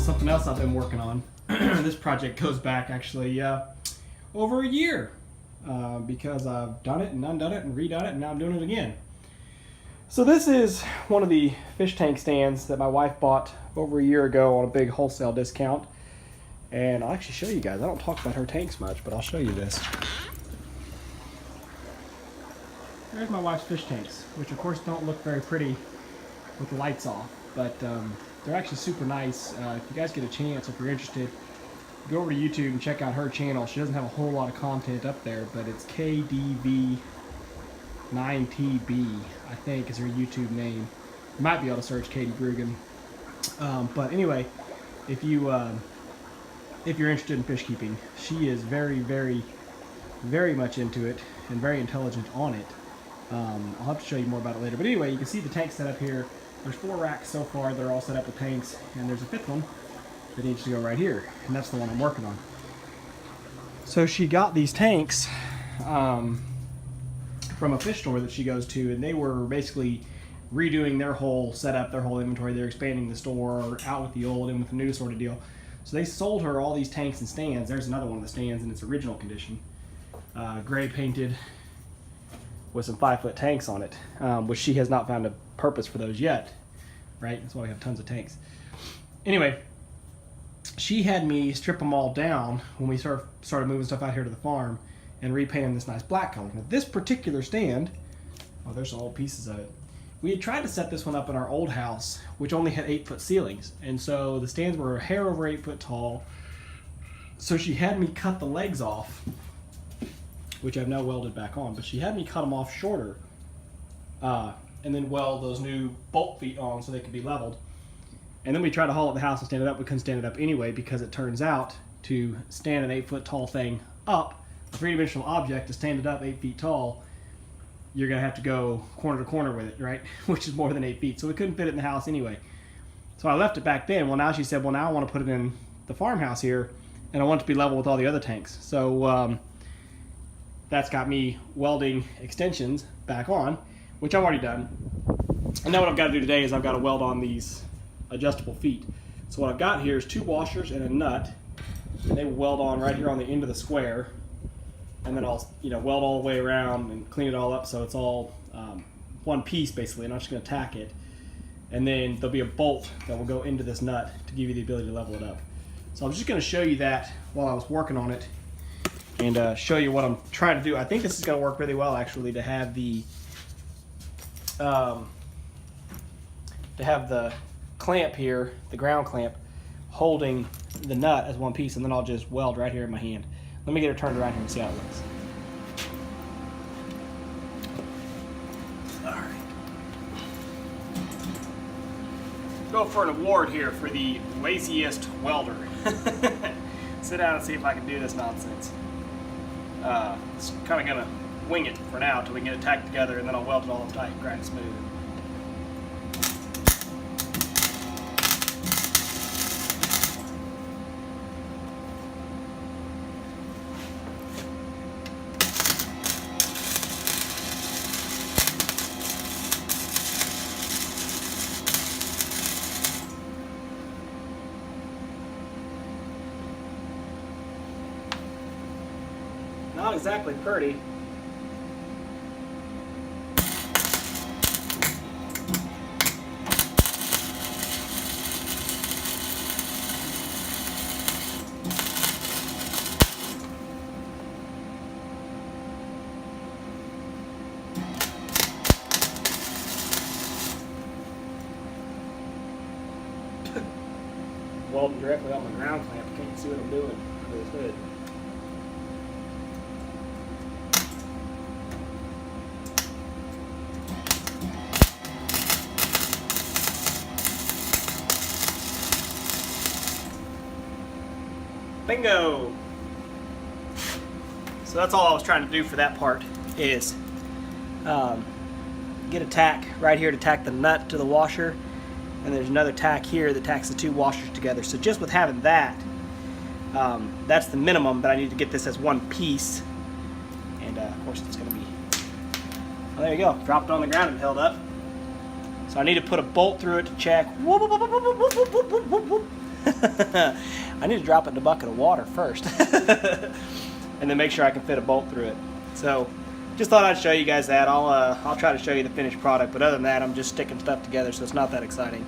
something else I've been working on. This project goes back actually over a year because I've done it and undone it and redone it, and now I'm doing it again. So this is one of the fish tank stands that my wife bought over a year ago on a big wholesale discount. And I'll actually show you guys. I don't talk about her tanks much, but I'll show you this. There's my wife's fish tanks, which of course don't look very pretty with the lights off, but they're actually super nice. If you guys get a chance, if you're interested, go over to YouTube and check out her channel. She doesn't have a whole lot of content up there, but it's KDV9TB, I think is her YouTube name. You might be able to search Katie Brugan. But anyway, if you're interested in fish keeping, she is very, very, very much into it and very intelligent on it. I'll have to show you more about it later. But anyway, you can see the tank set up here. There's 4 racks so far. They're all set up with tanks, and there's a 5th one that needs to go right here, and that's the one I'm working on. So she got these tanks from a fish store that she goes to, and they were basically redoing their whole setup, their whole inventory. They're expanding the store, out with the old, in with the new sort of deal. So they sold her all these tanks and stands. There's another one of the stands in its original condition, gray painted with some 5-foot tanks on it, which she has not found a purpose for those yet, right? That's why we have tons of tanks. Anyway, she had me strip them all down when we started moving stuff out here to the farm and repaint them this nice black color. Now this particular stand, oh, there's some old pieces of it. We had tried to set this one up in our old house, which only had 8-foot ceilings, and so the stands were a hair over 8 foot tall. So she had me cut the legs off, which I've now welded back on, but she had me cut them off shorter and then weld those new bolt feet on so they could be leveled. And then we tried to haul it to the house and stand it up. We couldn't stand it up anyway, because it turns out to stand an 8-foot tall thing up, a 3-dimensional object, to stand it up 8 feet tall, you're gonna have to go corner to corner with it, right? Which is more than 8 feet. So we couldn't fit it in the house anyway. So I left it back then. Well, now she said, well, now I want to put it in the farmhouse here, and I want it to be level with all the other tanks. So that's got me welding extensions back on, which I've already done. And now what I've got to do today is I've got to weld on these adjustable feet. So what I've got here is 2 washers and a nut, and they weld on right here on the end of the square. And then I'll weld all the way around and clean it all up so it's all one piece basically, and I'm just going to tack it. And then there'll be a bolt that will go into this nut to give you the ability to level it up. So I'm just going to show you that while I was working on it, and show you what I'm trying to do. I think this is going to work really well actually, to have the clamp here, the ground clamp, holding the nut as one piece, and then I'll just weld right here in my hand. Let me get her turned around here and see how it looks. All right. Go for an award here for the laziest welder. Sit down and see if I can do this nonsense. It's kind of gonna wing it for now until we can get it tacked together, and then I'll weld it all up tight and grind it smooth. Not exactly pretty. Welding directly on my ground clamp. You can't see what I'm doing under this hood. Bingo! So that's all I was trying to do for that part, is get a tack right here to tack the nut to the washer, and there's another tack here that tacks the 2 washers together. So just with having that, that's the minimum, but I need to get this as one piece. And of course it's going to be, well, there you go, dropped on the ground and held up. So I need to put a bolt through it to check. Whoop, whoop, whoop, whoop, whoop, whoop, whoop, whoop, whoop. I need to drop it in a bucket of water first. And then make sure I can fit a bolt through it. So just thought I'd show you guys that. I'll try to show you the finished product, but other than that, I'm just sticking stuff together, so it's not that exciting.